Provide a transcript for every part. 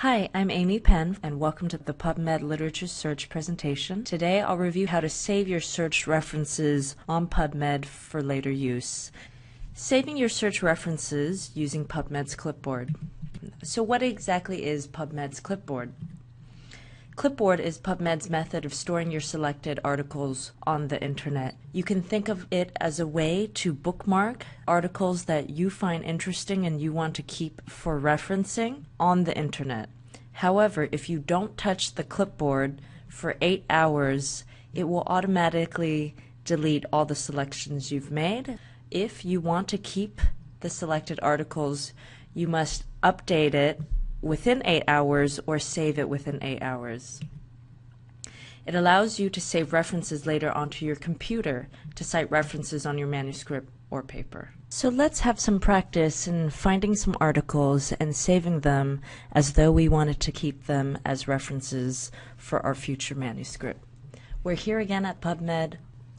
Hi, I'm Amy Penn, and welcome to the PubMed Literature Search presentation. Today I'll review how to save your search references on PubMed for later use. Saving your search references using PubMed's Clipboard. So what exactly is PubMed's Clipboard? Clipboard is PubMed's method of storing your selected articles on the internet. You can think of it as a way to bookmark articles that you find interesting and you want to keep for referencing on the internet. However, if you don't touch the clipboard for 8 hours, it will automatically delete all the selections you've made. If you want to keep the selected articles, you must update it within 8 hours or save it within 8 hours. It allows you to save references later onto your computer to cite references on your manuscript or paper. So let's have some practice in finding some articles and saving them as though we wanted to keep them as references for our future manuscript. We're here again at PubMed.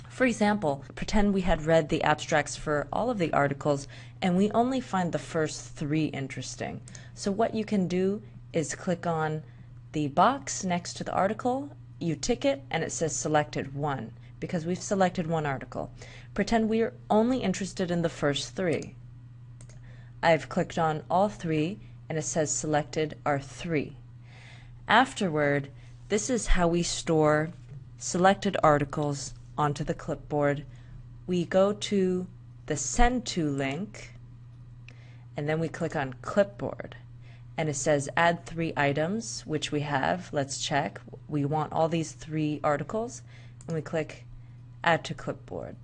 For example, pretend we had read the abstracts for all of the articles and we only find the first 3 interesting. So what you can do is click on the box next to the article, you tick it, and it says selected 1 because we've selected 1 article. Pretend we're only interested in the first 3. I've clicked on all 3 and it says selected are 3. Afterward, this is how we store selected articles onto the clipboard. We go to the Send To link and then we click on Clipboard and it says add 3 items, which we have. Let's check. We want all these 3 articles and we click Add to Clipboard.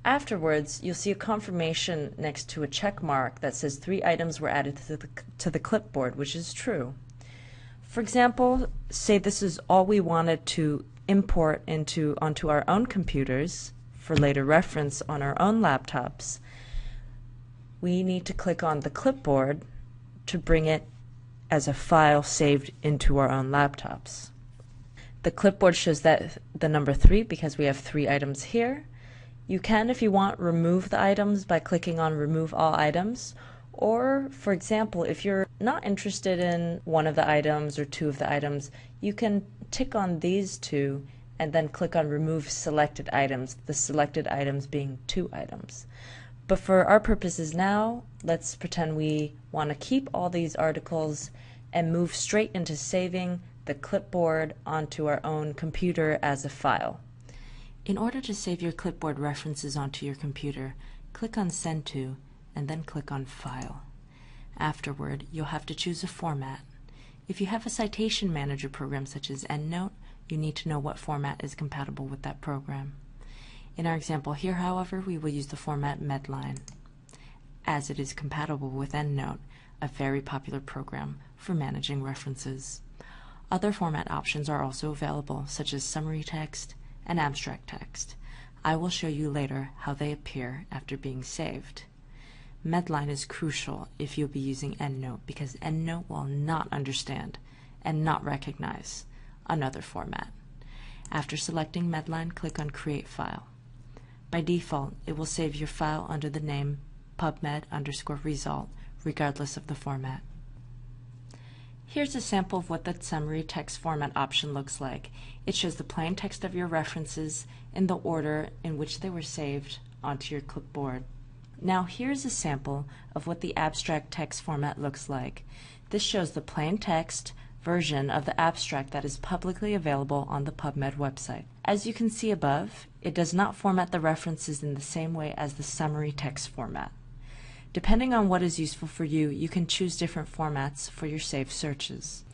Afterwards, you'll see a confirmation next to a check mark that says 3 items were added to the clipboard, which is true. For example, say this is all we wanted to import onto our own computers for later reference on our own laptops. We need to click on the clipboard to bring it as a file saved into our own laptops. The clipboard shows that the number 3 because we have 3 items here. You can, if you want, remove the items by clicking on Remove All Items. Or, for example, if you're not interested in one of the items or 2 of the items, you can tick on these 2 and then click on Remove Selected Items, the selected items being 2 items. But for our purposes now, let's pretend we want to keep all these articles and move straight into saving the clipboard onto our own computer as a file. In order to save your clipboard references onto your computer, click on Send To and then click on File. Afterward, you'll have to choose a format. If you have a citation manager program such as EndNote, you need to know what format is compatible with that program. In our example here, however, we will use the format Medline, as it is compatible with EndNote, a very popular program for managing references. Other format options are also available, such as summary text and abstract text. I will show you later how they appear after being saved. Medline is crucial if you'll be using EndNote because EndNote will not understand and not recognize another format. After selecting Medline, click on Create File. By default, it will save your file under the name PubMed_result regardless of the format. Here's a sample of what the summary text format option looks like. It shows the plain text of your references in the order in which they were saved onto your clipboard. Now here's a sample of what the abstract text format looks like. This shows the plain text version of the abstract that is publicly available on the PubMed website. As you can see above, it does not format the references in the same way as the summary text format. Depending on what is useful for you, you can choose different formats for your saved searches.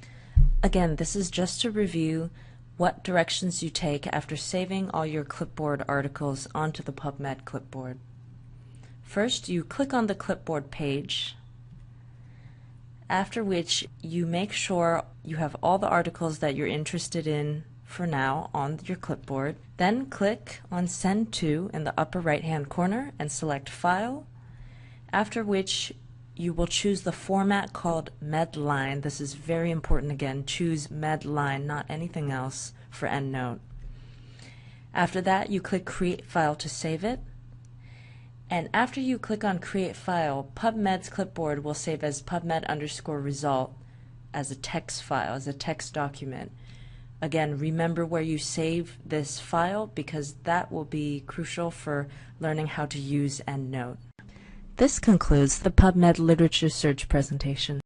Again, this is just to review what directions you take after saving all your clipboard articles onto the PubMed clipboard. First, you click on the clipboard page, after which you make sure you have all the articles that you're interested in for now on your clipboard. Then click on Send To in the upper right hand corner and select File, after which you will choose the format called Medline. This is very important again. Choose Medline, not anything else for EndNote. After that, you click Create File to save it. And after you click on Create File, Pubmed's Clipboard will save as pubmed_result as a text file, as a text document. Again, remember where you save this file because that will be crucial for learning how to use EndNote. This concludes the PubMed Literature Search presentation.